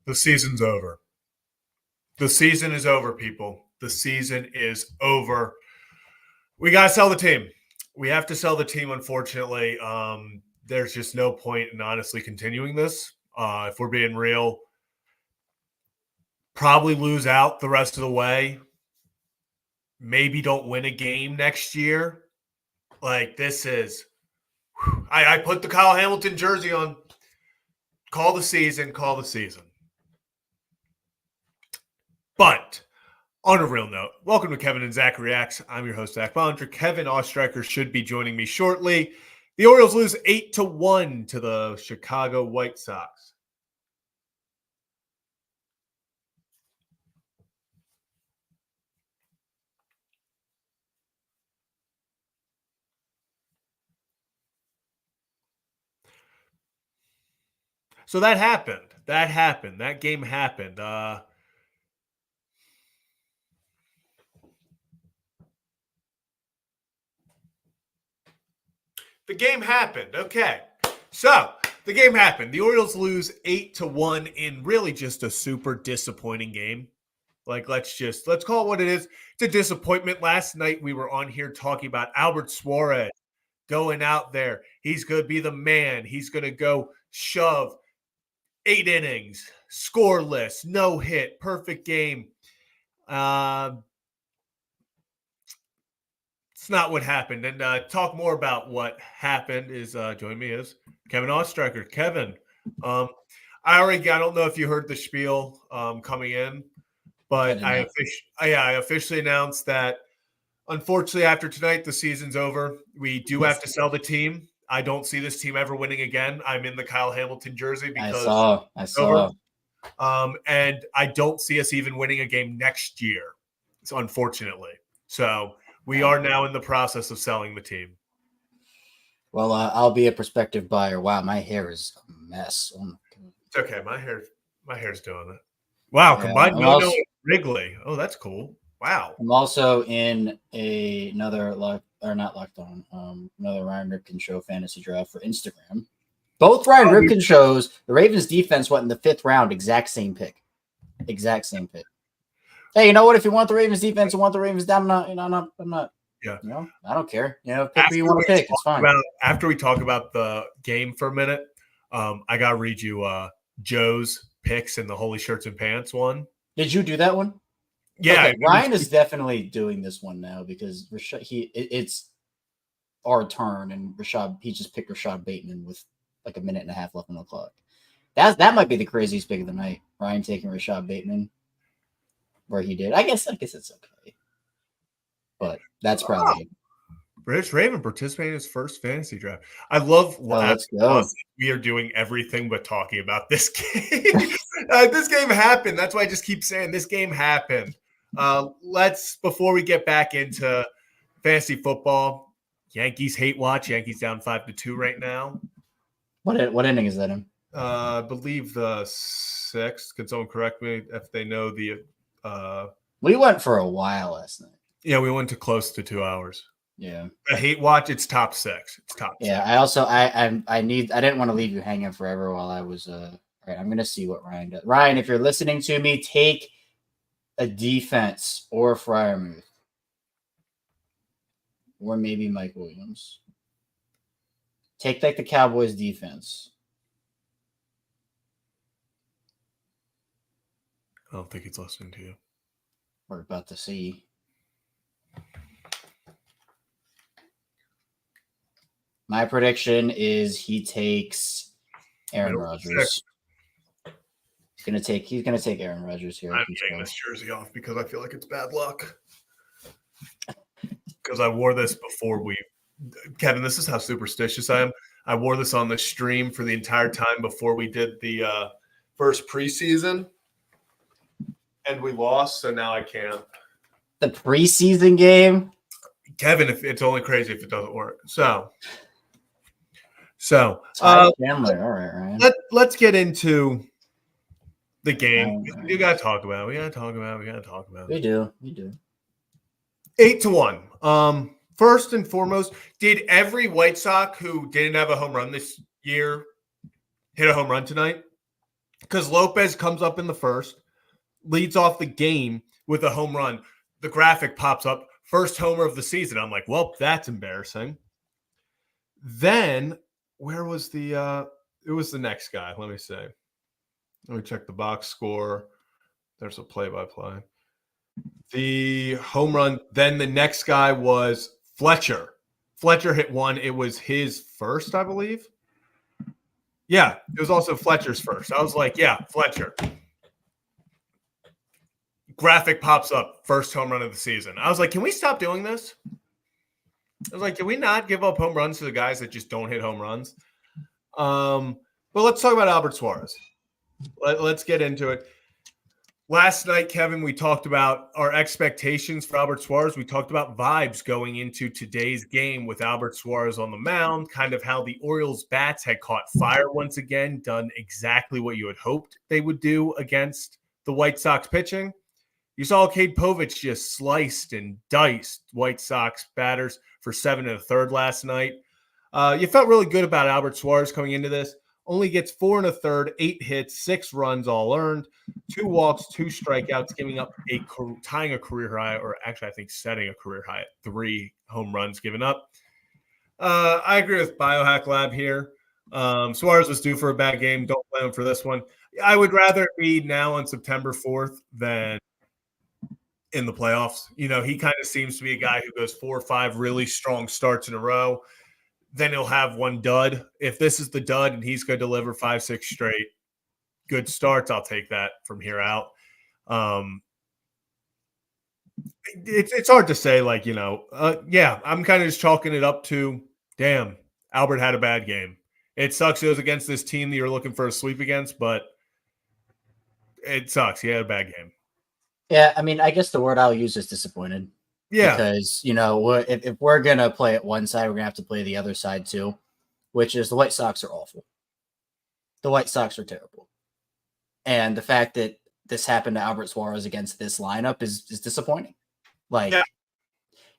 The season's over. The season is over, people. The season is over. We got to sell the team. We have to sell the team, unfortunately. There's just no point in honestly continuing this. If we're being real, probably lose out the rest of the way. Maybe don't win a game next year. Like, this is – I put the Kyle Hamilton jersey on. Call the season. But on a real note, welcome to Kevin and Zach Reacts. I'm your host, Zach Bollinger. Kevin Ostreicher should be joining me shortly. The Orioles lose 8-1 to the Chicago White Sox. So that happened. That game happened. The game happened. Okay. So the game happened. The Orioles lose 8-1 in really just a super disappointing game. Like, let's call it what it is. It's a disappointment. Last night we were on here talking about Albert Suarez going out there. He's going to be the man. He's going to go shove 8 innings, scoreless, no hit, perfect game. It's not what happened. And talk more about what happened is join me is Kevin Ostreicher. Kevin, I don't know if you heard the spiel coming in, but I officially announced that unfortunately after tonight the season's over. We do have to sell the team. I don't see this team ever winning again. I'm in the Kyle Hamilton jersey because I saw. And I don't see us even winning a game next year. So unfortunately. So we are now in the process of selling the team. Well, I'll be a prospective buyer. Wow, my hair is a mess. Oh my God. It's okay. My hair's doing it. Wow, combined no Wrigley. Oh, that's cool. Wow. I'm also in another another Ryan Ripken show fantasy draft for Instagram. Both Ryan Ripken shows, the Ravens defense went in the 5th round, exact same pick. Hey, you know what? If you want the Ravens defense and want the Ravens down, I'm not. Yeah. You know, I don't care. You know, pick who you want to pick. It's fine. After we talk about the game for a minute, I got to read you Joe's picks in the Holy Shirts and Pants one. Did you do that one? Yeah. Okay, Ryan is definitely doing this one now because it's our turn and he just picked Rashad Bateman with like a minute and a half left on the clock. That might be the craziest pick of the night. Ryan taking Rashad Bateman where he did. I guess it's okay. But that's probably British Raven participating in his first fantasy draft. I love we are doing everything but talking about this game. This game happened. That's why I just keep saying this game happened. Before we get back into fantasy football, Yankees hate watch. Yankees down 5-2 right now. What inning is that in? I believe the 6th. Can someone correct me if they know the we went for a while last night. Yeah, we went to close to 2 hours. Yeah. The hate watch, it's top 6. It's top 6. Yeah, I also I didn't want to leave you hanging forever while I was all right, I'm gonna see what Ryan does. Ryan, if you're listening to me, take a defense or Freiermuth. Or maybe Mike Williams. Take like the Cowboys defense. I don't think he's listening to you. We're about to see. My prediction is he takes Aaron Rodgers. He's gonna take Aaron Rodgers here. I'm getting this jersey off because I feel like it's bad luck. Because I wore this before Kevin, this is how superstitious I am. I wore this on the stream for the entire time before we did the first preseason. And we lost, so now I can't. The preseason game? Kevin, if it's only crazy if it doesn't work. So all right, Ryan. Let's get into the game. We gotta talk about it. We do. 8-1. First and foremost, did every White Sox who didn't have a home run this year hit a home run tonight? because Lopez comes up in the first, leads off the game with a home run. The graphic pops up, first homer of the season. I'm like, well, that's embarrassing. Then where was it was the next guy. Let me see. Let me check the box score. There's a play-by-play. The home run. Then the next guy was Fletcher. Fletcher hit one. It was his first, I believe. Yeah, it was also Fletcher's first. I was like, yeah, Fletcher. Graphic pops up, first home run of the season. I was like, can we stop doing this? I was like, can we not give up home runs to the guys that just don't hit home runs? But let's talk about Albert Suarez. Let's get into it. Last night, Kevin, we talked about our expectations for Albert Suarez. We talked about vibes going into today's game with Albert Suarez on the mound, kind of how the Orioles bats had caught fire once again, done exactly what you had hoped they would do against the White Sox pitching. You saw Cade Povich just sliced and diced White Sox batters for 7 1/3 last night. You felt really good about Albert Suarez coming into this. Only gets 4 1/3, 8 hits, 6 runs all earned, 2 walks, 2 strikeouts, giving up tying a career high, or actually I think setting a career high at 3 home runs given up. I agree with Biohack Lab here. Suarez was due for a bad game. Don't blame him for this one. I would rather it be now on September 4th than in the playoffs. You know, he kind of seems to be a guy who goes 4 or 5 really strong starts in a row. Then he'll have one dud. If this is the dud and he's going to deliver 5, 6 straight good starts, I'll take that from here out. It's hard to say, like, you know, yeah, I'm kind of just chalking it up to, damn, Albert had a bad game. It sucks it was against this team that you're looking for a sweep against, but it sucks. He had a bad game. Yeah, I mean, I guess the word I'll use is disappointed. Yeah. Because, you know, if we're going to play at one side, we're going to have to play the other side too, which is the White Sox are awful. The White Sox are terrible. And the fact that this happened to Albert Suarez against this lineup is disappointing. Like, yeah.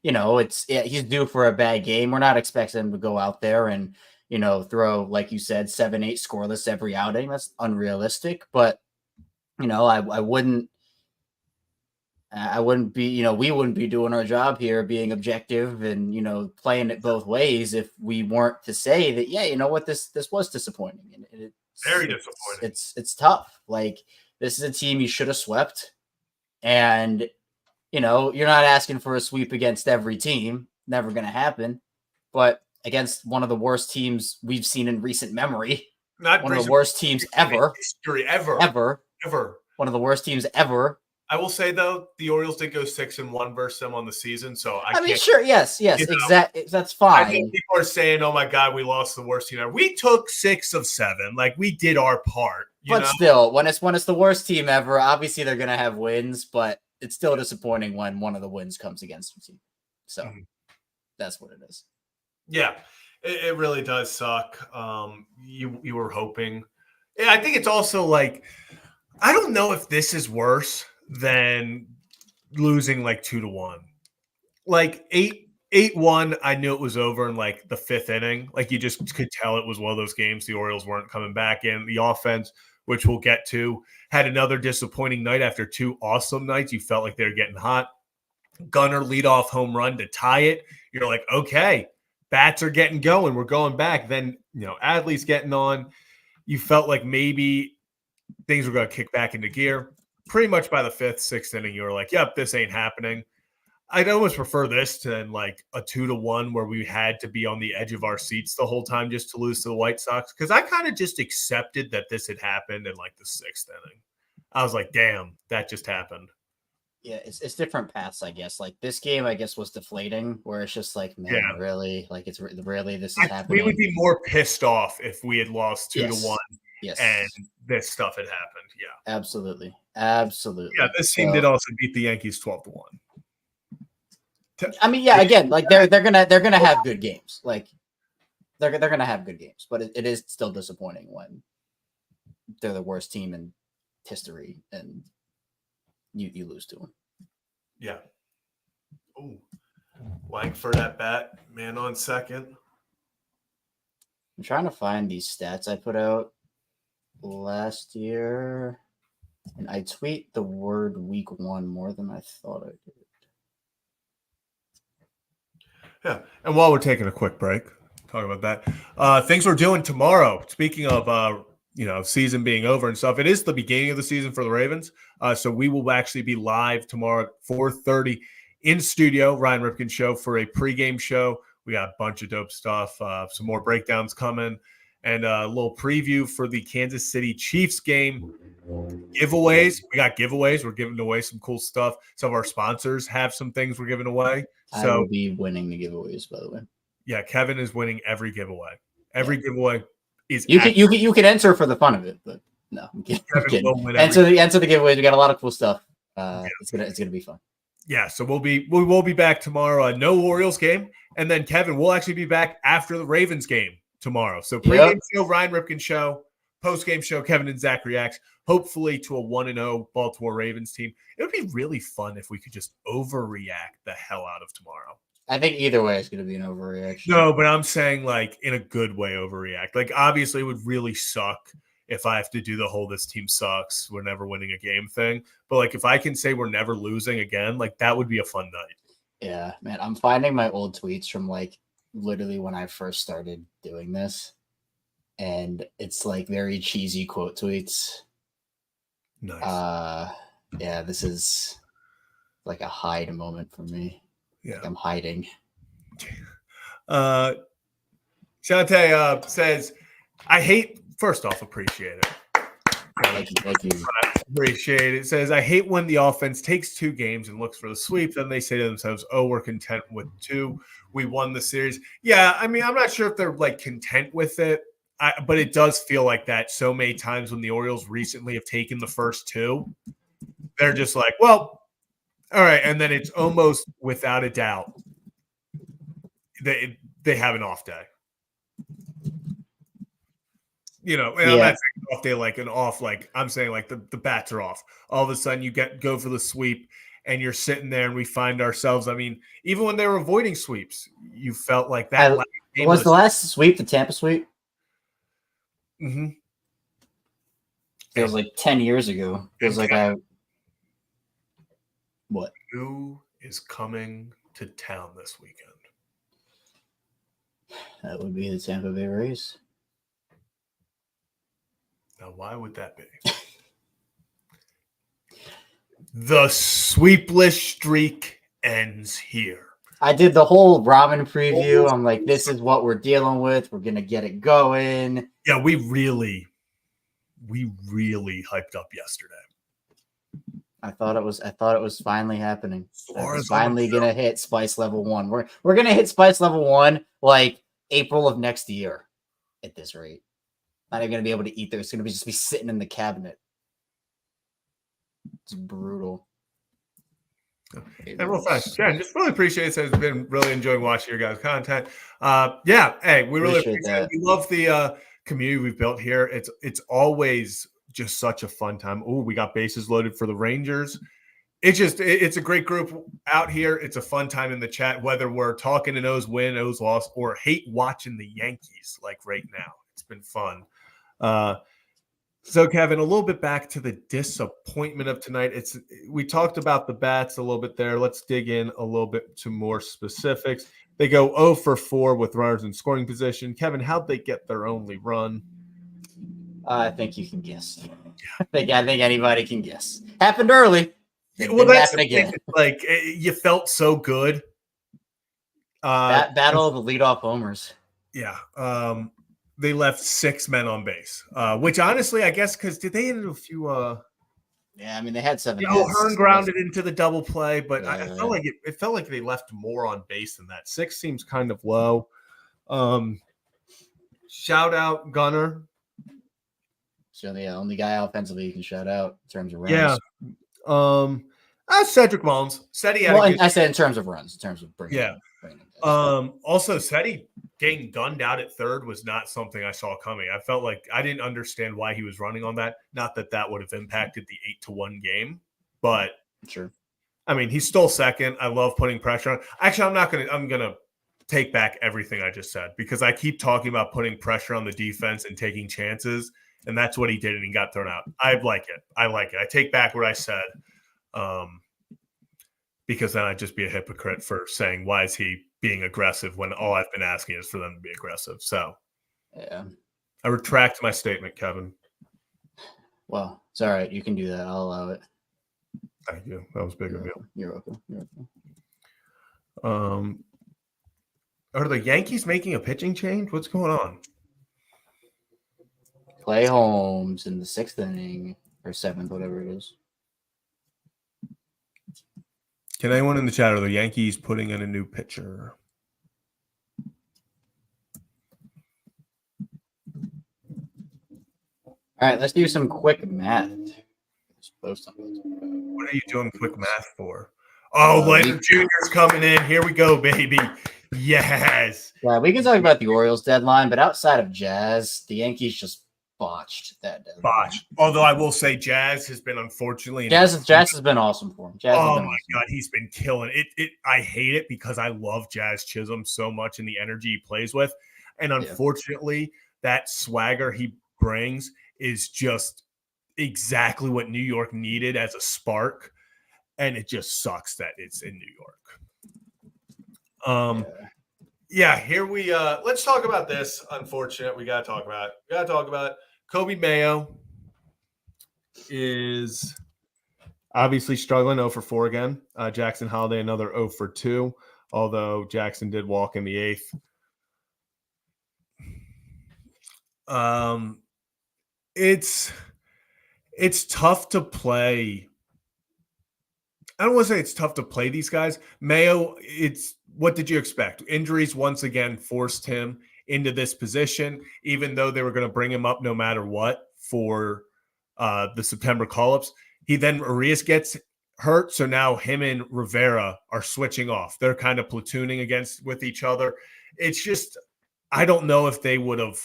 You know, he's due for a bad game. We're not expecting him to go out there and, you know, throw, like you said, 7, 8 scoreless every outing. That's unrealistic. But, you know, I wouldn't be, you know, we wouldn't be doing our job here, being objective and, you know, playing it both ways if we weren't to say that, yeah, you know what, this was disappointing. And it's very disappointing. It's tough. Like, this is a team you should have swept. And, you know, you're not asking for a sweep against every team. Never going to happen. But against one of the worst teams we've seen in recent memory. One of the worst teams ever. History ever. One of the worst teams ever. I will say, though, the Orioles did go 6-1 versus them on the season, so I mean, sure, yes, exactly. That's fine. I think people are saying, "Oh my God, we lost the worst team ever." We took 6 of 7, like we did our part. But still, when it's the worst team ever, obviously they're gonna have wins, but it's still disappointing when one of the wins comes against the team. So that's what it is. Yeah, it really does suck. You were hoping. Yeah, I think it's also like, I don't know if this is worse than losing like 2-1. Like 8-1, I knew it was over in like the 5th inning. Like, you just could tell it was one of those games the Orioles weren't coming back in. The offense, which we'll get to, had another disappointing night after 2 awesome nights. You felt like they were getting hot. Gunnar leadoff home run to tie it. You're like, okay, bats are getting going. We're going back. Then, you know, Adley's getting on. You felt like maybe things were going to kick back into gear. Pretty much by the 5th, 6th inning, you were like, yep, this ain't happening. I'd almost prefer this to like a 2-1 where we had to be on the edge of our seats the whole time just to lose to the White Sox. Because I kind of just accepted that this had happened in like the 6th inning. I was like, damn, that just happened. Yeah, it's different paths, I guess. Like, this game, I guess, was deflating, where it's just like, man, really? Like, it's really this is happening? We would be more pissed off if we had lost 2-1 and this stuff had happened. Yeah. Absolutely. Yeah, this team did also beat the Yankees 12-1. I mean, yeah, again, like they're gonna have good games. Like, they're gonna have good games, but it is still disappointing when they're the worst team in history and you lose to them. Yeah. Oh, Langford at bat, man on second. I'm trying to find these stats I put out. last year, and I tweet the word week 1 more than I thought I did. Yeah. And while we're taking a quick break, talk about that. Things we're doing tomorrow. Speaking of season being over and stuff, it is the beginning of the season for the Ravens. So we will actually be live tomorrow at 4:30 in studio, Ryan Ripken Show, for a pregame show. We got a bunch of dope stuff, some more breakdowns coming, and a little preview for the Kansas City Chiefs game. Giveaways. We got giveaways. We're giving away some cool stuff. Some of our sponsors have some things we're giving away. I So will be winning the giveaways, by the way. yeah, Kevin is winning every giveaway. Every giveaway is you can enter for the fun of it, but no, I'm kidding. Kevin will win Enter the giveaways. We got a lot of cool stuff. It's gonna be fun. Yeah, so we will be back tomorrow. No Orioles game, and then Kevin will actually be back after the Ravens game tomorrow. So pregame show, Ryan Ripken Show, postgame show, Kevin and Zach reacts. Hopefully to a 1-0 Baltimore Ravens team. It would be really fun if we could just overreact the hell out of tomorrow. I think either way it's going to be an overreaction. No, but I'm saying like in a good way overreact. Like obviously it would really suck if I have to do the whole this team sucks, we're never winning a game thing. But like if I can say we're never losing again, like that would be a fun night. Yeah, man. I'm finding my old tweets from like literally when I first started doing this. And it's like very cheesy quote tweets. Nice. Yeah, this is like a Hyde moment for me. Yeah, like I'm hiding. Shante says, "I hate." First off, appreciate it. Thank you. Appreciate it. It says, "I hate when the offense takes 2 games and looks for the sweep. Then they say to themselves, "Oh, we're content with 2. We won the series." Yeah, I mean, I'm not sure if they're like content with it. But it does feel like that so many times when the Orioles recently have taken the first 2, they're just like, well, all right. And then it's almost without a doubt they have an off day. You know, and I'm not saying off day like an off, like I'm saying like the bats are off. All of a sudden you go for the sweep and you're sitting there and we find ourselves, I mean, even when they were avoiding sweeps, you felt like that. Was the last sweep the Tampa sweep? Mm-hmm. It was like 10 years ago. It was like what? Who is coming to town this weekend? That would be the Tampa Bay Rays. Now, why would that be? The sweepless streak ends here. I did the whole ramen preview. I'm like, this is what we're dealing with. We're gonna get it going. Yeah, we really hyped up yesterday. I thought it was finally happening. It's finally gonna hit spice level 1. We're gonna hit spice level 1 like April of next year at this rate. Not even gonna be able to eat there. It's gonna just be sitting in the cabinet. It's brutal. And real fast, Jen, just really appreciate it. I've been really enjoying watching your guys' content. Hey, we really appreciate it. We love the community we've built here. It's always just such a fun time. Oh, we got bases loaded for the Rangers. It's a great group out here. It's a fun time in the chat, whether we're talking an O's win, O's loss, or hate watching the Yankees like right now. It's been fun. So, Kevin, a little bit back to the disappointment of tonight. We talked about the bats a little bit there. Let's dig in a little bit to more specifics. They go 0 for 4 with runners in scoring position. Kevin, how'd they get their only run? I think you can guess. I think anybody can guess. Happened early. Well, that's again. Like you felt so good. Battle of the leadoff homers. Yeah. They left 6 men on base, which honestly, I guess, because did they end a few? Yeah, I mean they had 7. Hearn grounded into the double play, but I felt like it felt like they left more on base than that. 6 seems kind of low. Shout out Gunner. So the only guy offensively you can shout out in terms of runs. Yeah. Cedric Mullins said he had. I said in terms of runs, in terms of bringing. Yeah. Also said he getting gunned out at third was not something I saw coming. I felt like I didn't understand why he was running on that. Not that would have impacted the 8-1 game, but sure. I mean, he's still second. I love putting pressure on. Actually, I'm gonna take back everything I just said because I keep talking about putting pressure on the defense and taking chances. And that's what he did, and he got thrown out. I like it. I take back what I said, because then I'd just be a hypocrite for saying, why is he being aggressive when all I've been asking is for them to be aggressive. So Yeah. I retract my statement, Kevin. Well, it's all right. You can do that. I'll allow it. Thank you. That was big of you. You're welcome. Are the Yankees making a pitching change? What's going on? Clay Holmes in the 6th inning or 7th, whatever it is. Can anyone in the chat, are the Yankees putting in a new pitcher? All right, let's do some quick math. What are you doing quick math for? Oh, Leonard Jr.'s coming in. Here we go, baby. Yes. Yeah, we can talk about the Orioles deadline, but outside of Jazz, the Yankees just botched that deadline. Botched. Although I will say Jazz has been unfortunately. Jazz has been awesome for him. God, he's been killing it. I hate it because I love Jazz Chisholm so much and the energy he plays with. And unfortunately, that swagger he brings is just exactly what New York needed as a spark. And it just sucks that it's in New York. Here we let's talk about this. Unfortunate. We gotta talk about it. Kobe Mayo is obviously struggling 0 for 4 again. Jackson Holiday another 0 for 2, although Jackson did walk in the 8th. It's tough to play. I don't want to say it's tough to play these guys. Mayo, what did you expect? Injuries once again forced him into this position, even though they were going to bring him up no matter what for the September call-ups. Arias gets hurt, so now him and Rivera are switching off. They're kind of platooning with each other. It's just, I don't know if they would have.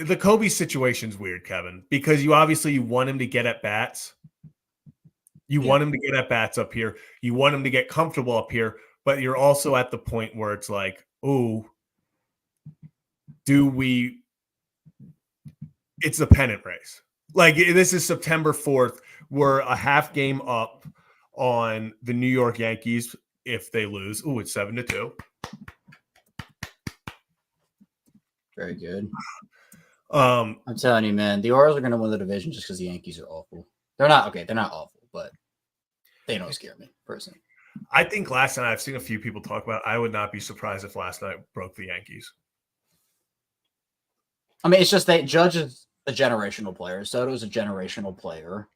The Kobe situation's weird, Kevin, because you want him to get at bats. You want him to get at bats up here. You want him to get comfortable up here, but you're also at the point where it's like, oh, it's a pennant race. Like, this is September 4th. We're a half game up on the New York Yankees if they lose. Oh, it's 7-2. Very good. I'm telling you, man, the Orioles are going to win the division just because the Yankees are awful. They're not awful, but they don't scare me personally. I think last night, I've seen a few people talk about, I would not be surprised if last night broke the Yankees. I mean, it's just that Judge is a generational player. Soto's a generational player.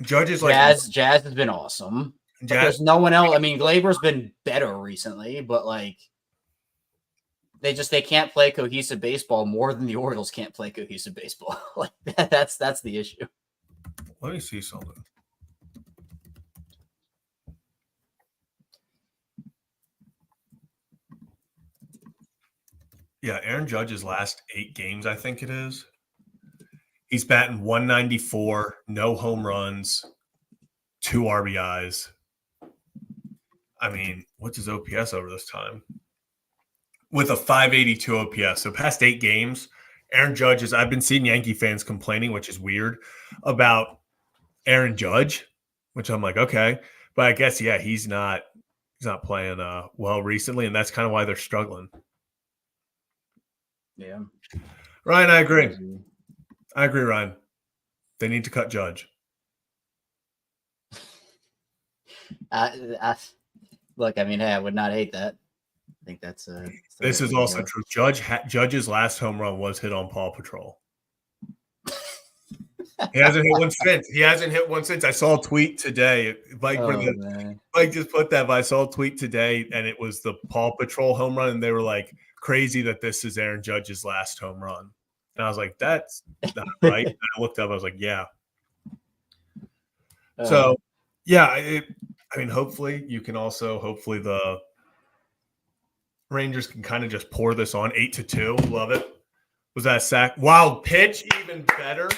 Judge is Jazz has been awesome. There's no one else. I mean, Glaber's been better recently, but like they can't play cohesive baseball more than the Orioles can't play cohesive baseball. Like that's the issue. Let me see something. Yeah, Aaron Judge's last 8 games, I think it is. He's batting 194, no home runs, 2 RBIs. I mean, what's his OPS over this time? With a 582 OPS. So past 8 games, Aaron Judge I've been seeing Yankee fans complaining, which is weird, about Aaron Judge, which I'm like, okay. But I guess, he's not playing well recently, and that's kind of why they're struggling. Yeah. Ryan, I agree. Ryan. They need to cut Judge. Look, I mean, hey, I would not hate that. I think that's this is also true. Judge's last home run was hit on Paw Patrol. He hasn't hit one since. I saw a tweet today. Mike just put that, but I saw a tweet today, and it was the Paw Patrol home run, and they were like, crazy that this is Aaron Judge's last home run. And I was like, that's not right. And I looked up, I was like, yeah. So, I mean, hopefully the Rangers can kind of just pour this on 8-2. Love it. Was that a sack? Wild pitch, even better.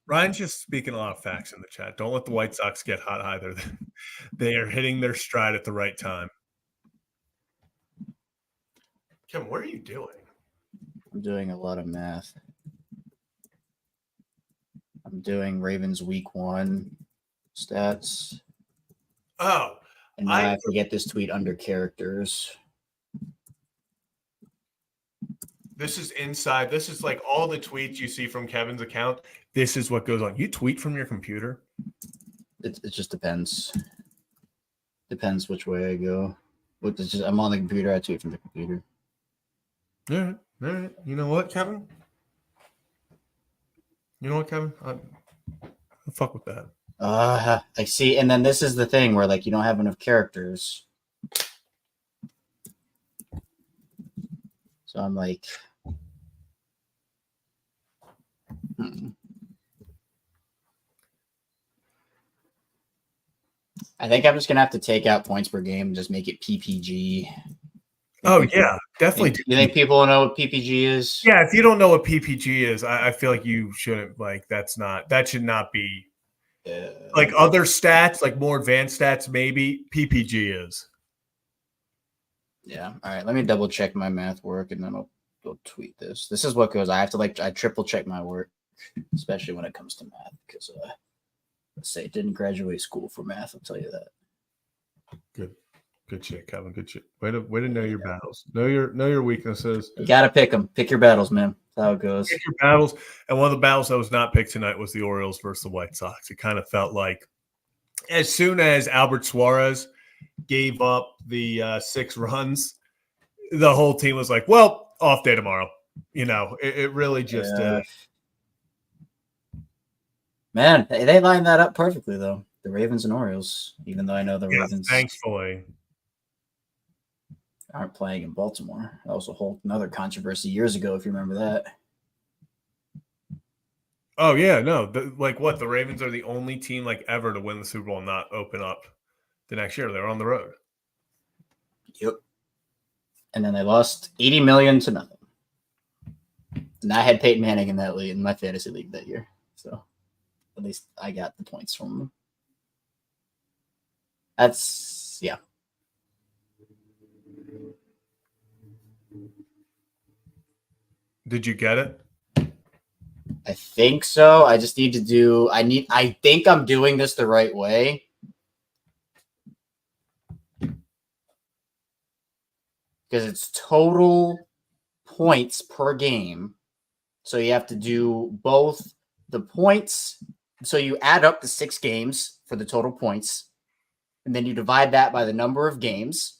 Ryan's just speaking a lot of facts in the chat. Don't let the White Sox get hot either. They are hitting their stride at the right time. Kevin, what are you doing? I'm doing a lot of math. I'm doing Ravens week 1 stats. Oh, And now I have to get this tweet under characters. this is inside. This is like all the tweets you see from Kevin's account. This is what goes on. You tweet from your computer? It just depends. Depends which way I go. I'm on the computer. I tweet from the computer. All right. All right. You know what, Kevin? I'll fuck with that. I see. And then this is the thing where like you don't have enough characters. So I'm like, I think I'm just gonna have to take out points per game and just make it PPG. Oh yeah, definitely. You think people know what PPG is? Yeah, if you don't know what PPG is, I feel like you shouldn't like. That should not be like other stats, like more advanced stats. Maybe PPG is. Yeah. All right. Let me double check my math work, and then I'll tweet this. This is what goes. I have to I triple check my work, especially when it comes to math, because let's say it didn't graduate school for math. I'll tell you that. Good shit, Kevin. Good shit. Way to know your battles. Know your weaknesses. You gotta pick them. Pick your battles, man. That's how it goes. Pick your battles. And one of the battles that was not picked tonight was the Orioles versus the White Sox. It kind of felt like as soon as Albert Suarez gave up the 6 runs, the whole team was like, "Well, off day tomorrow." You know, it really just. Man, they lined that up perfectly, though. The Ravens and Orioles, even though I know the Ravens. Thankfully. Aren't playing in Baltimore. That was another controversy years ago, if you remember that. Oh yeah, no. The Ravens are the only team like ever to win the Super Bowl and not open up the next year. They're on the road. Yep. And then they lost $80 million to nothing. And I had Peyton Manning in that league in my fantasy league that year, so at least I got the points from them. That's yeah. Did you get it? I think so. I just need to do. I think I'm doing this the right way. Because it's total points per game. So you have to do both the points. So you add up the 6 games for the total points. And then you divide that by the number of games.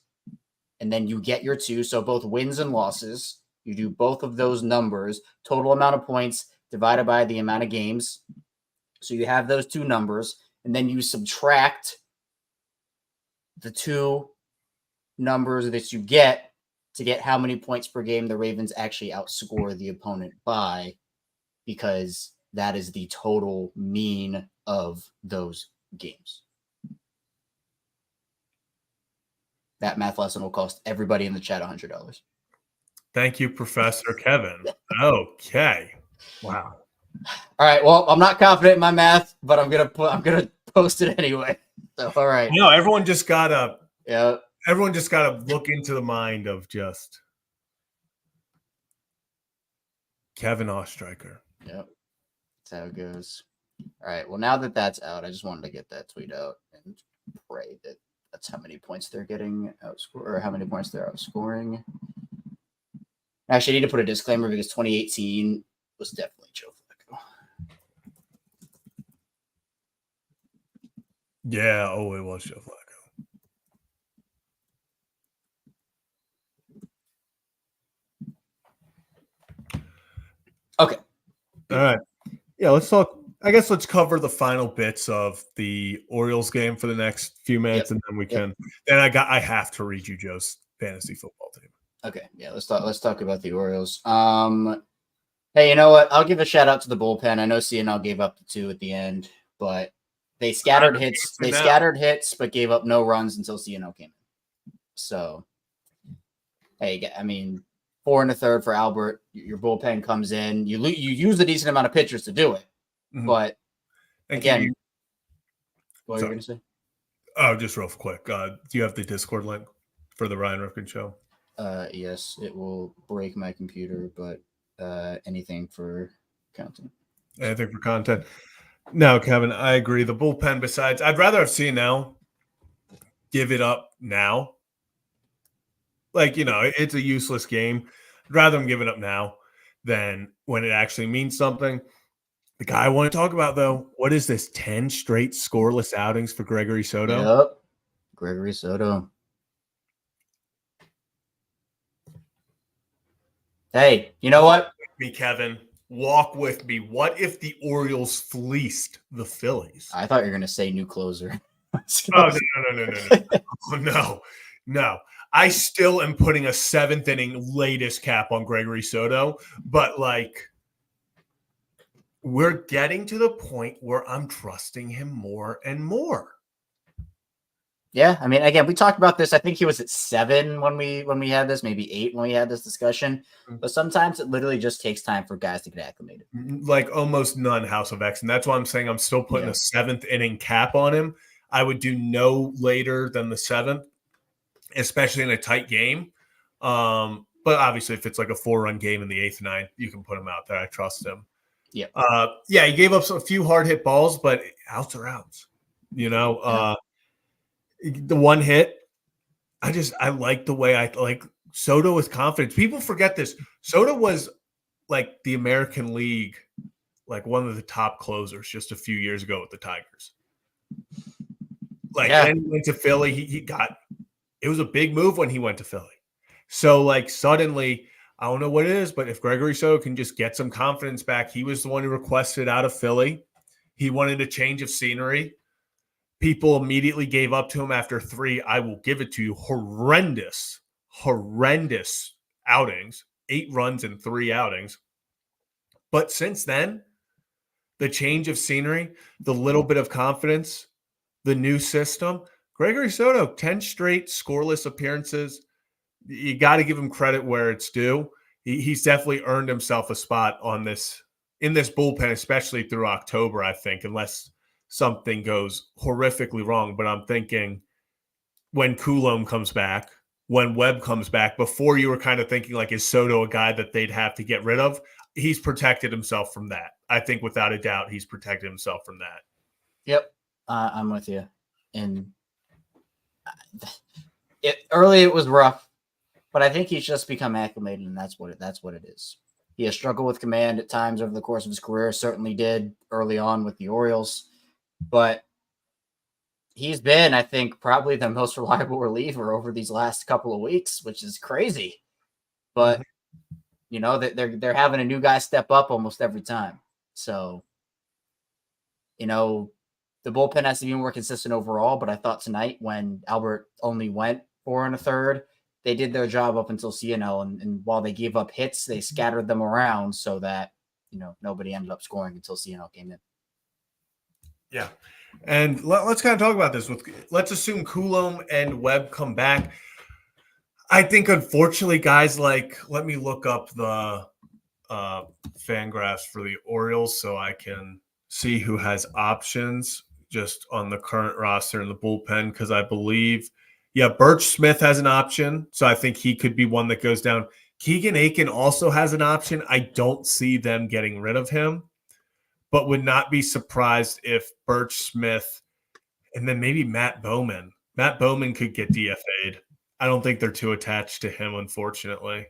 And then you get your 2. So both wins and losses. You do both of those numbers. Total amount of points divided by the amount of games. So you have those 2 numbers. And then you subtract the 2 numbers that you get to get how many points per game the Ravens actually outscore the opponent by, because that is the total mean of those games. That math lesson will cost everybody in the chat $100. Thank you, Professor Kevin. Okay. Wow. All right. Well, I'm not confident in my math, but I'm gonna post it anyway. So all right. No, everyone just gotta look into the mind of just Kevin Ostreicher. Yep. That's how it goes. All right. Well, now that that's out, I just wanted to get that tweet out and pray that that's how many points they're getting outscore, or how many points they're outscoring. Actually, I need to put a disclaimer because 2018 was definitely Joe Flacco. Yeah. Oh, it was Joe Flacco. Okay. All right. Yeah, let's talk. I guess let's cover the final bits of the Orioles game for the next few minutes, and then we can. Then I have to read you Joe's fantasy football team. Okay. Yeah. Let's talk about the Orioles. Hey, you know what? I'll give a shout out to the bullpen. I know CNL gave up the 2 at the end, but they scattered hits. They scattered hits, but gave up no runs until CNL came in. So, hey, I mean, 4 1/3 for Albert. Your bullpen comes in. You use a decent amount of pitchers to do it, but again, what are you going to say? Oh, just real quick. Do you have the Discord link for the Ryan Rifkin show? Yes, it will break my computer, but anything for counting. Anything for content. No, Kevin, I agree. The bullpen, besides, I'd rather have CNL give it up now. Like, it's a useless game. I'd rather them give it up now than when it actually means something. The guy I want to talk about, though, what is this? 10 straight scoreless outings for Gregory Soto? Yep. Gregory Soto. Hey, you know what? Me, Kevin. Walk with me. What if the Orioles fleeced the Phillies? I thought you were going to say new closer. Oh, no. I still am putting a 7th inning latest cap on Gregory Soto, but we're getting to the point where I'm trusting him more and more. Yeah, I mean, again, we talked about this. I think he was at 7 when we had this, maybe 8 when we had this discussion. But sometimes it literally just takes time for guys to get acclimated. Like almost none House of X, and that's why I'm saying I'm still putting a 7th inning cap on him. I would do no later than the 7th, especially in a tight game. But obviously, if it's like a 4-run game in the 8th, 9th, you can put him out there. I trust him. Yeah. He gave up a few hard hit balls, but outs are outs. The one hit, I like the way I like Soto with confidence. People forget this. Soto was like the American League, like one of the top closers just a few years ago with the Tigers. Then he went to Philly. He got it was a big move when he went to Philly. So suddenly, I don't know what it is, but if Gregory Soto can just get some confidence back, he was the one who requested out of Philly. He wanted a change of scenery. People immediately gave up to him after 3. I will give it to you. Horrendous outings. 8 runs in 3 outings. But since then, the change of scenery, the little bit of confidence, the new system, Gregory Soto, 10 straight scoreless appearances. You got to give him credit where it's due. He's definitely earned himself a spot in this bullpen, especially through October, I think, unless something goes horrifically wrong. But I'm thinking when Coulomb comes back, when Webb comes back, before you were kind of thinking is Soto a guy that they'd have to get rid of? He's protected himself from that. I think without a doubt, he's protected himself from that. Yep. I'm with you. And early it was rough, but I think he's just become acclimated, and that's what it is. He has struggled with command at times over the course of his career, certainly did early on with the Orioles, but he's been, I think, probably the most reliable reliever over these last couple of weeks, which is crazy. But they're having a new guy step up almost every time. So, the bullpen has to be more consistent overall, but I thought tonight when Albert only went 4 1/3, they did their job up until CNL, and while they gave up hits, they scattered them around so that nobody ended up scoring until CNL came in. Yeah, and let's kind of talk about this. Let's assume Coulomb and Webb come back. I think, unfortunately, guys let me look up the Fangraphs for the Orioles so I can see who has options just on the current roster in the bullpen, because I believe, Birch Smith has an option, so I think he could be one that goes down. Keegan Aiken also has an option. I don't see them getting rid of him, but would not be surprised if Birch Smith and then maybe Matt Bowman. Matt Bowman could get DFA'd. I don't think they're too attached to him, unfortunately.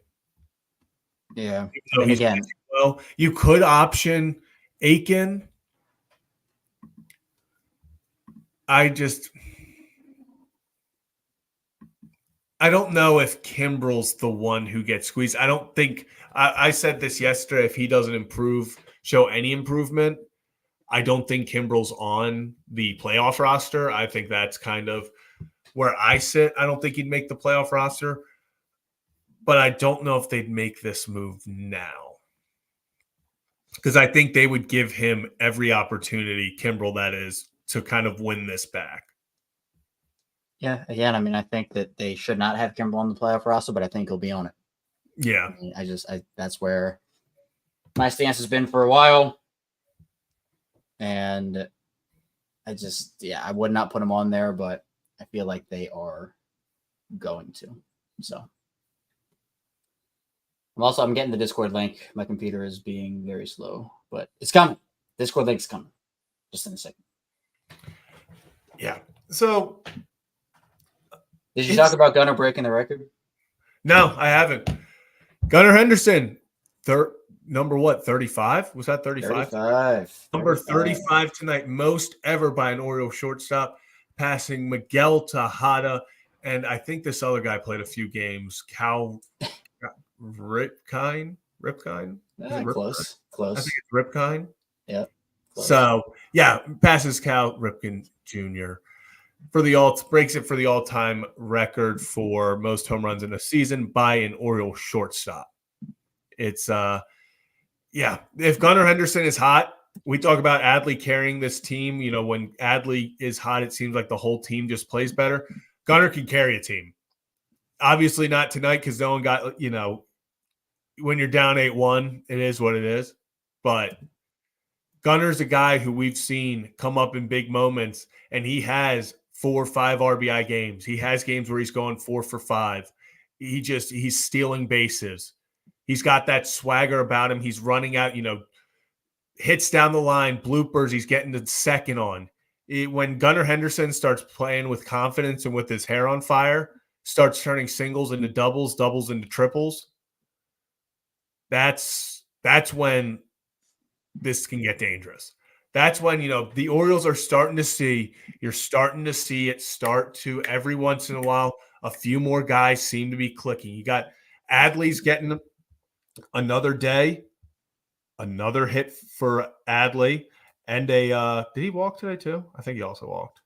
Yeah. So and again, well, you could option Aiken. I don't know if Kimbrel's the one who gets squeezed. I don't think I said this yesterday. If he doesn't show any improvement, I don't think Kimbrel's on the playoff roster. I think that's kind of where I sit. I don't think he'd make the playoff roster, but I don't know if they'd make this move now, because I think they would give him every opportunity, Kimbrel that is, to kind of win this back. Yeah, again, I mean, I think that they should not have Kimbrel on the playoff roster, but I think he'll be on it. Yeah. I mean, that's where my stance has been for a while. And I would not put him on there, but I feel like they are going to. So I'm getting the Discord link. My computer is being very slow, but it's coming. Discord link's coming. Just in a second. Yeah. So did you talk about Gunnar breaking the record? No, I haven't. Gunnar Henderson, number what? 35? Was that 35? 35. Number 35 tonight, most ever by an Oriole shortstop, passing Miguel Tejada, and I think this other guy played a few games. Cal Ripkine. Close. I think it's Ripkine. Yeah. So yeah, passes Cal Ripken Jr. for the breaks it for the all-time record for most home runs in a season by an Oriole shortstop. It's if Gunnar Henderson is hot, we talk about Adley carrying this team. You know, when Adley is hot, it seems like the whole team just plays better. Gunnar can carry a team. Obviously not tonight because no one got, when you're down 8-1, it is what it is. But Gunnar's a guy who we've seen come up in big moments, and he has 4 or 5 RBI games. He has games where he's going 4 for 5. He's stealing bases. He's got that swagger about him. He's running out, hits down the line, bloopers. He's getting the second on. When Gunnar Henderson starts playing with confidence and with his hair on fire, starts turning singles into doubles, doubles into triples, that's when this can get dangerous. That's when, the Orioles are starting to see, you're starting to see it start to every once in a while. A few more guys seem to be clicking. You got Adley's getting another day, another hit for Adley, and did he walk today too? I think he also walked.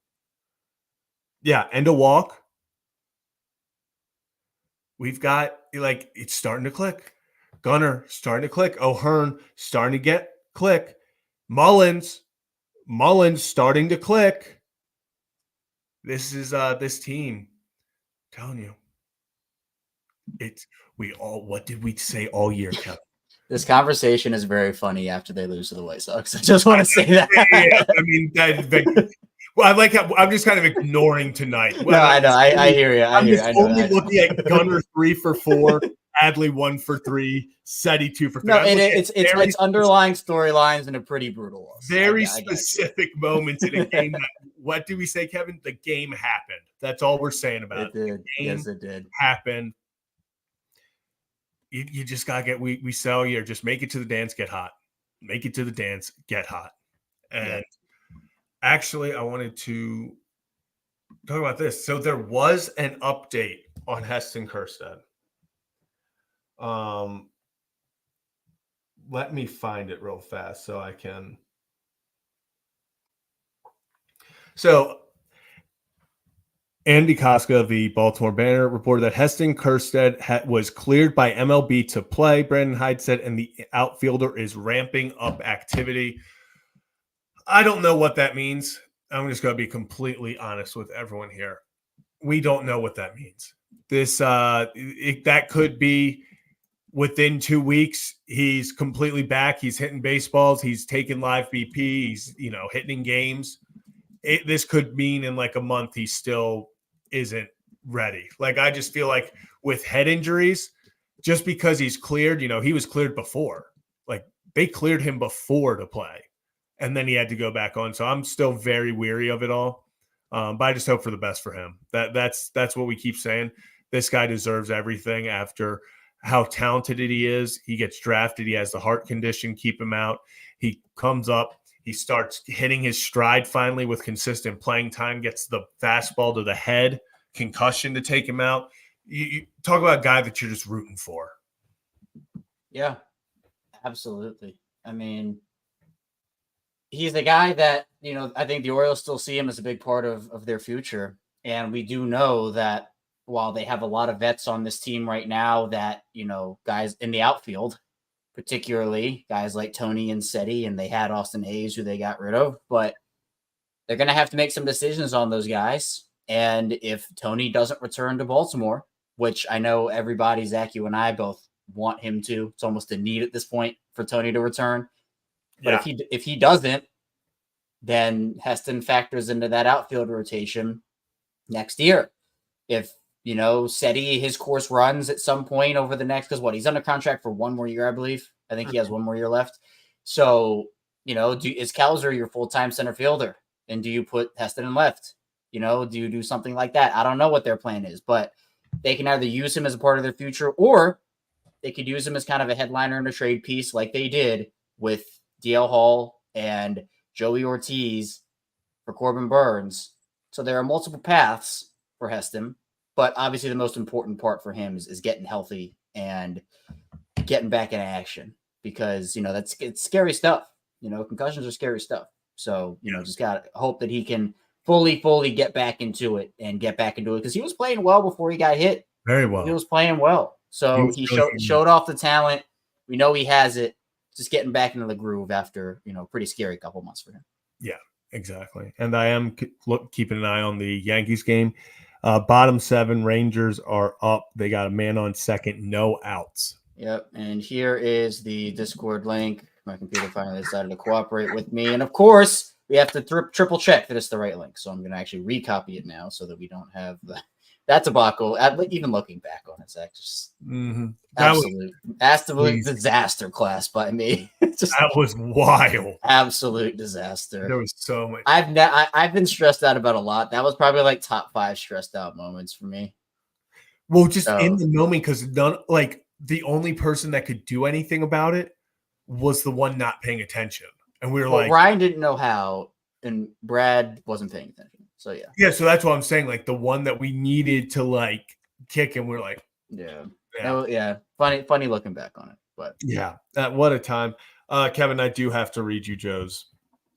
Yeah, and a walk. We've got, it's starting to click. Gunnar starting to click. O'Hearn starting to get click. Mullins starting to click. This is this team. I'm telling you. What did we say all year, Kevin? This conversation is very funny after they lose to the White Sox. I just want to say that. Yeah, I mean, I like how I'm just kind of ignoring tonight. No, I know. I hear you. I'm only looking at Gunnar 3 for 4, Adley 1 for 3, Seti 2 for 3. No, it's underlying storylines and a pretty brutal loss. Very specific moments in a game. What do we say, Kevin? The game happened. That's all we're saying about it. It did. Yes, it did. Happened. You just gotta get. We say all year, just make it to the dance, get hot. Make it to the dance, get hot. And actually, I wanted to talk about this. So there was an update on Heston Kjerstad. Let me find it real fast so I can. So Andy Koska of the Baltimore Banner reported that Heston Kjerstad was cleared by MLB to play. Brandon Hyde said, and the outfielder is ramping up activity. I don't know what that means. I'm just going to be completely honest with everyone here. We don't know what that means. That could be within 2 weeks. He's completely back. He's hitting baseballs. He's taking live BP. He's, hitting games. This could mean in like a month he still isn't ready. I just feel like with head injuries, just because he's cleared, he was cleared before. They cleared him before to play, and then he had to go back on. So I'm still very weary of it all. But I just hope for the best for him. That's what we keep saying. This guy deserves everything after how talented he is. He gets drafted. He has the heart condition. Keep him out. He comes up. He starts hitting his stride finally with consistent playing time, gets the fastball to the head, concussion to take him out. You talk about a guy that you're just rooting for. Yeah, absolutely. I mean, he's the guy that, I think the Orioles still see him as a big part of their future. And we do know that while they have a lot of vets on this team right now that, guys in the outfield, particularly guys like Tony and Seti, and they had Austin Hayes, who they got rid of, but they're going to have to make some decisions on those guys. And if Tony doesn't return to Baltimore, which I know everybody, Zach, you and I both want him to, it's almost a need at this point for Tony to return. But if he doesn't, then Heston factors into that outfield rotation next year. If steady his course runs at some point over the next, because he's under contract for 1 more year, I believe. I think he has 1 more year left. So, is Kelsner your full-time center fielder? And do you put Heston in left? Do you do something like that? I don't know what their plan is, but they can either use him as a part of their future, or they could use him as kind of a headliner in a trade piece like they did with DL Hall and Joey Ortiz for Corbin Burns. So there are multiple paths for Heston, but obviously the most important part for him is getting healthy and getting back in action, because, it's scary stuff. Concussions are scary stuff. So, just got to hope that he can fully get back into it because he was playing well before he got hit. Very well. He was playing well. So he showed off the talent. We know he has it. Just getting back into the groove after, pretty scary couple months for him. Yeah, exactly. And I am keeping an eye on the Yankees game. Bottom 7, Rangers are up. They got a man on second, no outs. Yep. And here is the Discord link. My computer finally decided to cooperate with me. And of course, we have to triple check that it's the right link. So I'm going to actually recopy it now so that we don't have that debacle. Even looking back on it, Zach, just absolute disaster class by me. That was wild. Absolute disaster. There was so much. I've been stressed out about a lot. That was probably like top 5 stressed out moments for me. Well, just in the moment, because the only person that could do anything about it was the one not paying attention. And we were Ryan didn't know how, and Brad wasn't paying attention. So, yeah. Yeah, so that's what I'm saying. The one that we needed to, kick, and we're like. Yeah. Yeah. Funny looking back on it. But yeah, what a time. Kevin, I do have to read you Joe's.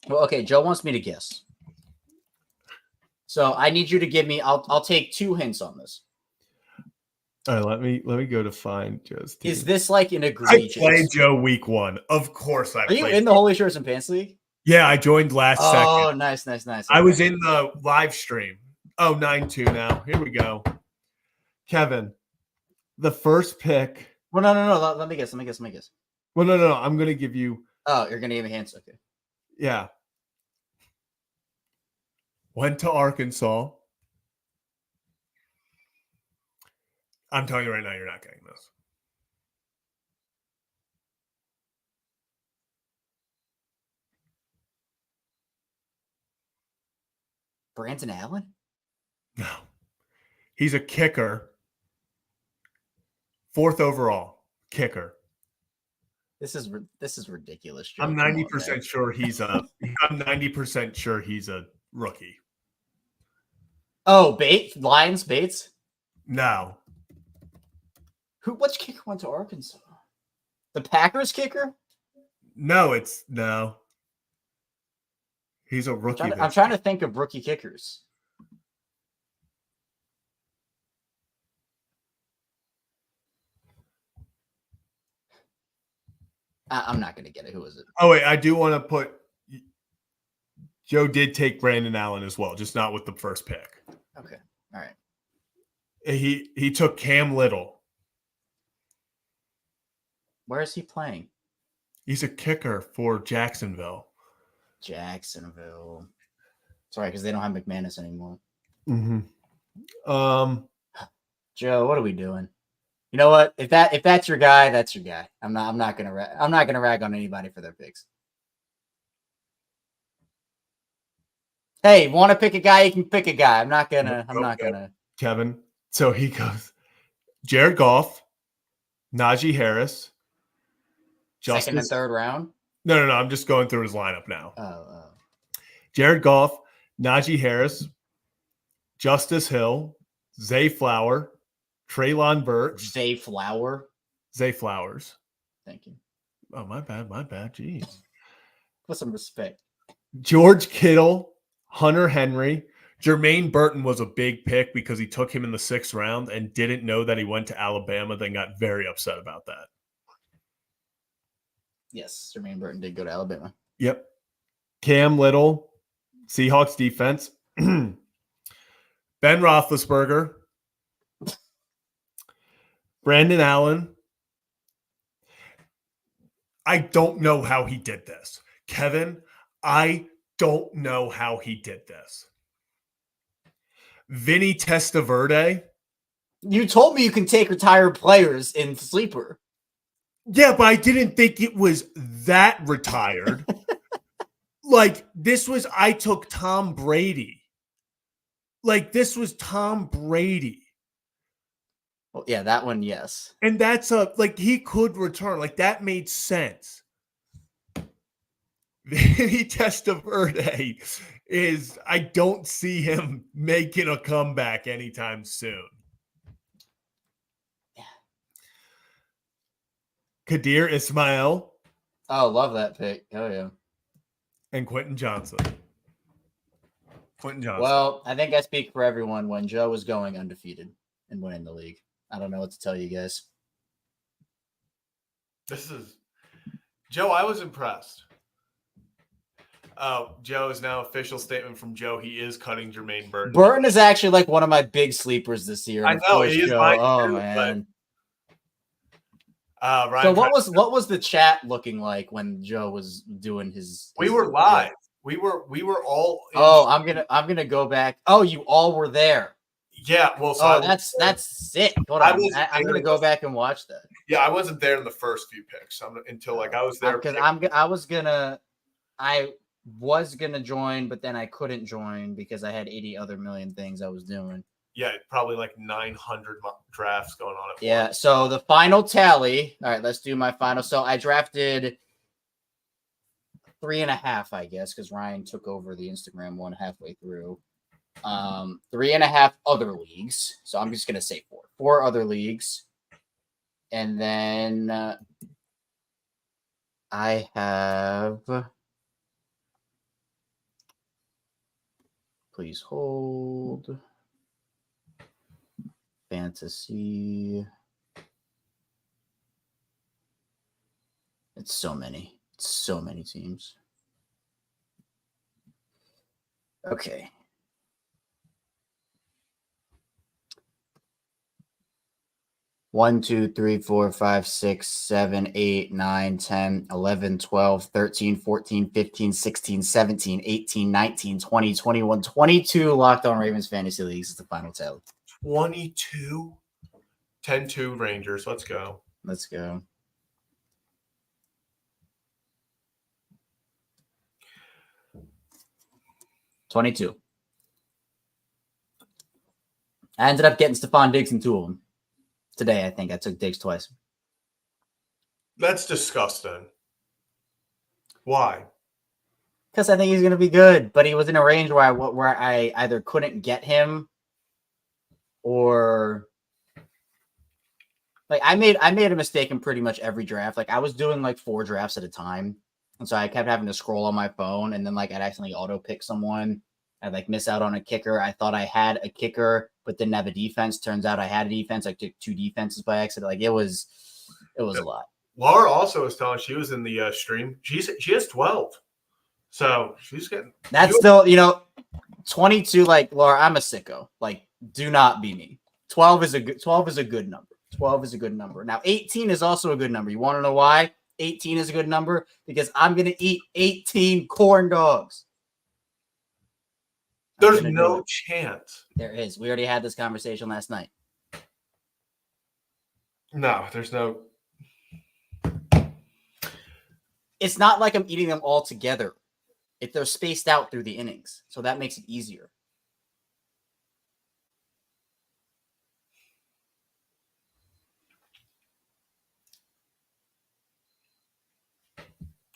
Well, okay, Joe wants me to guess. So I need you to give me, I'll take 2 hints on this. All right, let me go to find Joe's team. Is this like an egregious? I played Joe week 1. Of course I played. Are you in the Holy Shirts and Pants League? Yeah, I joined last second. Oh, nice. Okay. I was in the live stream. Oh, 9-2 now. Here we go. Kevin, the first pick. Well, no. Let me guess. Well, no. I'm going to give you. Oh, you're going to give me hints. Okay. Yeah. Went to Arkansas. I'm telling you right now, you're not getting this. Brandon Allen? No. He's a kicker. 4th overall kicker. This is ridiculous. Joe. I'm 90% sure he's a. I'm 90% sure he's a rookie. Oh, Bates? No. Which kicker went to Arkansas? The Packers kicker? No. He's a rookie. I'm trying to think of rookie kickers. I'm not going to get it. Who is it? Oh, wait. I do want to put – Joe did take Brandon Allen as well, just not with the first pick. Okay. All right. He took Cam Little. Where is he playing? He's a kicker for Jacksonville. Sorry, because they don't have McManus anymore. Mm-hmm. Joe, what are we doing? You know what? If that's your guy, that's your guy. I'm not gonna rag on anybody for their picks. Hey, want to pick a guy? You can pick a guy. I'm not gonna. Kevin. So he goes Jared Goff, Najee Harris, Second and third round. No. I'm just going through his lineup now. Oh. Jared Goff, Najee Harris, Justice Hill, Zay Flower, Treylon Burks. Zay Flowers. Thank you. Oh, my bad. Jeez. Put some respect. George Kittle, Hunter Henry. Jermaine Burton was a big pick because he took him in the 6th round and didn't know that he went to Alabama, then got very upset about that. Yes, Jermaine Burton did go to Alabama. Yep. Cam Little, Seahawks defense. Ben Roethlisberger. Brandon Allen. I don't know how he did this. Kevin, I don't know how he did this. Vinny Testaverde. You told me you can take retired players in sleeper. Yeah, but I didn't think it was that retired. Like, I took Tom Brady. Like, this was Tom Brady. Well, yeah, that one, yes. And that's he could return. Like, that made sense. Vinny Testaverde I don't see him making a comeback anytime soon. Yeah. Kadir Ismail. Oh, love that pick. Oh, yeah. And Quentin Johnson. Well, I think I speak for everyone when Joe was going undefeated and winning the league. I don't know what to tell you guys. Joe, I was impressed. Joe is now official statement from Joe. He is cutting Jermaine Burton. Burton is actually like one of my big sleepers this year. I know he is. Oh man. So what was the chat looking like when Joe was doing his? We were live. We were all. I'm gonna go back. Oh, you all were there. Yeah. Well, so that's sick. Hold on. I'm gonna go back and watch that. Yeah, I wasn't there in the first few picks until I was there because I was gonna join, but then I couldn't join because I had 80 other million things I was doing. Yeah, probably like 900 drafts going on at once. So the final tally. All right, let's do my final. So I drafted 3.5, I guess, because Ryan took over the Instagram one halfway through. 3.5 other leagues. So I'm just gonna say 4 other leagues, and then I have. Please hold. Fantasy. It's so many. It's so many teams. Okay. One, 2, 3, 4, 5, 6, 7, 8, 9, 10, 11, 12, 13, 14, 15, 16, 17, 18, 19, 20, 21, 22 Locked On Ravens Fantasy Leagues is the final tally. 22? 10-2 Rangers. Let's go. Let's go. $22. I ended up getting Stephon Diggs and 2 of them. Today, I think I took Diggs twice. That's disgusting. Why? Because I think he's going to be good, but he was in a range where I either couldn't get him or like I made a mistake in pretty much every draft. Like I was doing like 4 drafts at a time, and so I kept having to scroll on my phone, and then like I'd accidentally auto pick someone. I'd like miss out on a kicker. I thought I had a kicker, but didn't have a defense. Turns out I had a defense. I took 2 defenses by accident. Like it was a lot. Laura also was telling she was in the stream. She has 12, so she's getting. That's still 22. Like Laura, I'm a sicko. Like do not be me. 12 is a good number. 12 is a good number. Now 18 is also a good number. You want to know why? 18 is a good number because I'm gonna eat 18 corn dogs. There's no chance. There is. We already had this conversation last night. No, there's no. It's not like I'm eating them all together. If they're spaced out through the innings, so that makes it easier.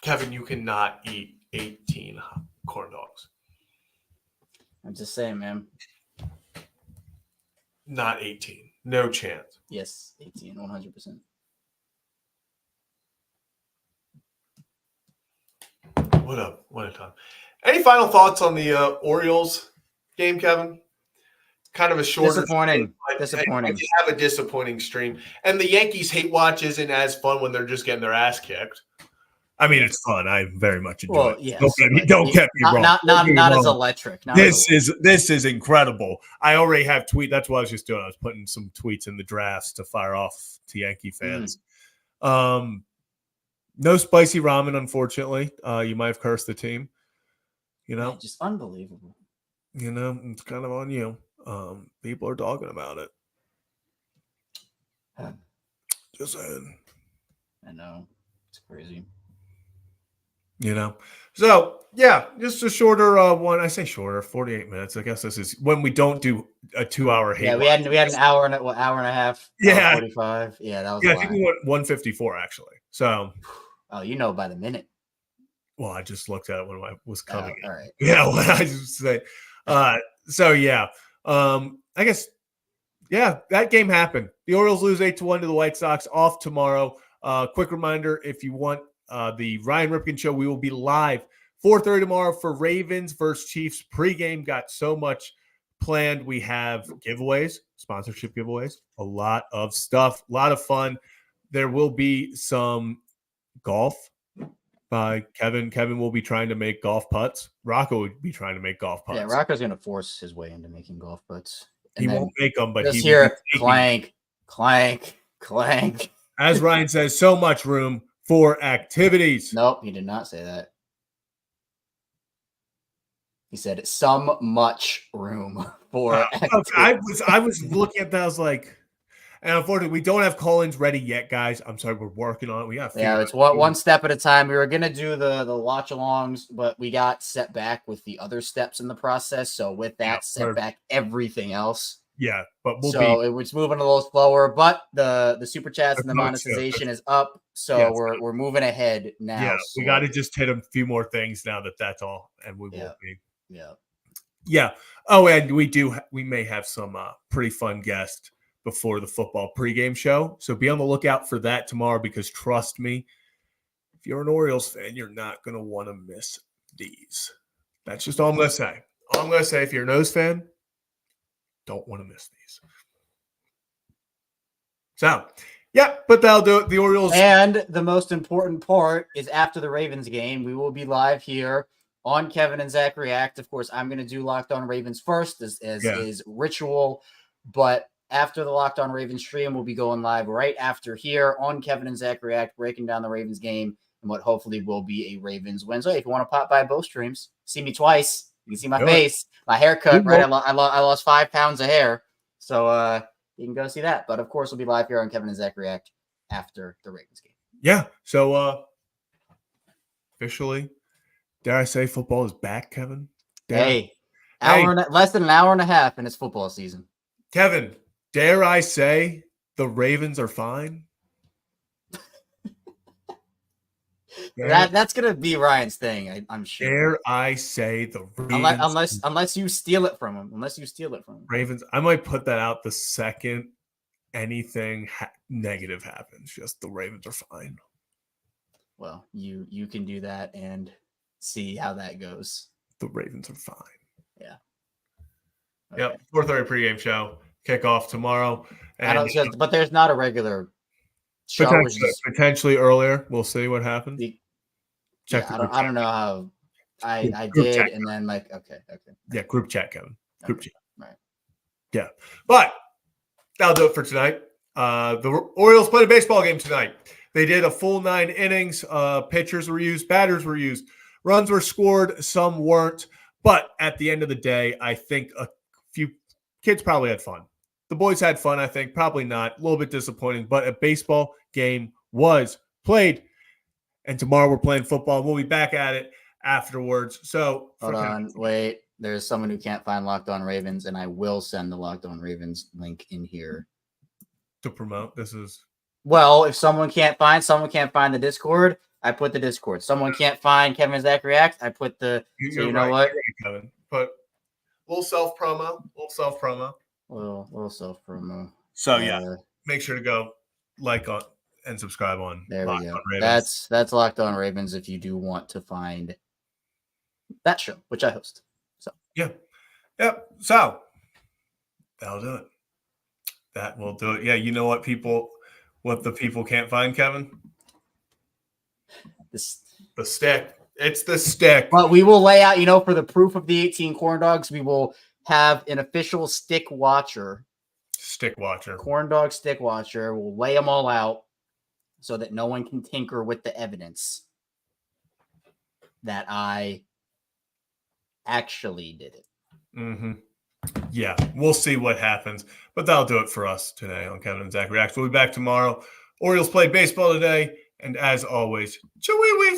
Kevin, you cannot eat 18 corn dogs. I'm just saying, man. Not 18. No chance. Yes, 18, 100%. What a time. Any final thoughts on the Orioles game, Kevin? Kind of a short. Disappointing. I have a disappointing stream. And the Yankees hate watch isn't as fun when they're just getting their ass kicked. I mean, it's fun. I very much enjoy it. Yes, don't get me wrong. Not as electric. This is incredible. I already have tweet. That's what I was just doing. I was putting some tweets in the drafts to fire off to Yankee fans. No spicy ramen, unfortunately. You might have cursed the team. Just unbelievable. It's kind of on you. People are talking about it. Just saying. I know. It's crazy. So yeah, just a shorter one. I say shorter, 48 minutes. I guess this is when we don't do a 2-hour hate. Yeah, we had an hour and a half. Yeah. 45. Yeah, that was a I lot. think we went 154 actually. So Oh, by the minute. well, I just looked at it when I was coming in. All right. Yeah, well, I just say so yeah. I guess that game happened. The Orioles lose 8-1 to the White Sox. Off tomorrow. Quick reminder, if you want the Ryan Ripken show, we will be live 4:30 tomorrow for Ravens versus Chiefs pregame. Got so much planned. We have giveaways, sponsorship giveaways, a lot of stuff, a lot of fun. There will be some golf by Kevin. Kevin will be trying to make golf putts. Rocco would be trying to make golf putts. Yeah, Rocco's going to force his way into making golf putts. He won't make them, but just he will hear clank, clank, clank. As Ryan says, so much room for activities. Nope, he did not say that. He said some much room for activities. I was looking at that. I was like, and unfortunately, we don't have call-ins ready yet, guys. I'm sorry, we're working on it. We got it's one step at a time. We were gonna do the watch-alongs, but we got set back with the other steps in the process. So with that, set back everything else. Yeah, but it was moving a little slower. But the super chats and the monetization is up, so we're moving ahead now. Yeah, so we got to just hit a few more things now that's all, and we will be. Yeah. Oh, and we may have some pretty fun guests before the football pregame show. So be on the lookout for that tomorrow, because trust me, if you're an Orioles fan, you're not going to want to miss these. That's just all I'm going to say. All I'm going to say, if you're an O's fan, don't want to miss these. So, yeah, but that'll do it. The Orioles. And the most important part is after the Ravens game, we will be live here on Kevin and Zach React. Of course, I'm going to do Locked On Ravens first as is ritual, but after the Locked On Ravens stream, we'll be going live right after here on Kevin and Zach React, breaking down the Ravens game and what hopefully will be a Ravens win. So if you want to pop by both streams, see me twice. You can see my face, my haircut, right? I lost 5 pounds of hair. So you can go see that. But of course, we'll be live here on Kevin and Zach React after the Ravens game. Yeah. So officially, dare I say football is back, Kevin? Less than an hour and a half, and it's football season. Kevin, dare I say the Ravens are fine? That's gonna be Ryan's thing, I'm sure. Dare I say the Ravens? Unless you steal it from him. Ravens. I might put that out the second anything negative happens. Just the Ravens are fine. Well, you can do that and see how that goes. The Ravens are fine. Yeah. Okay. Yep. 4:30 pregame show. Kickoff tomorrow. And, but there's not a regular show. Potentially earlier. We'll see what happens. I don't know how I did, chat, and then okay. Yeah, group chat, Kevin. Group chat. Right. Yeah. But that'll do it for tonight. The Orioles played a baseball game tonight. They did a full 9 innings. Pitchers were used, batters were used, runs were scored, some weren't. But at the end of the day, I think a few kids probably had fun. The boys had fun, I think. Probably not. A little bit disappointing, but a baseball game was played. And tomorrow we're playing football. We'll be back at it afterwards. So hold on, wait. There's someone who can't find Locked On Ravens, and I will send the Locked On Ravens link in here to promote. This is if someone can't find the Discord, I put the Discord. Someone can't find Kevin and Zach React, I put the. You know what, Kevin? But little self promo. Little self promo. So yeah, make sure to go like on and subscribe on. There we go. That's Locked On Ravens if you do want to find that show, which I host. So yep. So that'll do it. That will do it. Yeah, you know what the people can't find, Kevin? The stick. It's the stick. But we will lay out, for the proof of the 18 corn dogs, we will have an official stick watcher. Corn dog stick watcher. We'll lay them all out so that no one can tinker with the evidence that I actually did it. Mm-hmm. Yeah, we'll see what happens. But that'll do it for us today on Kevin and Zach Reacts. We'll be back tomorrow. Orioles play baseball today. And as always, choo-wee-wee.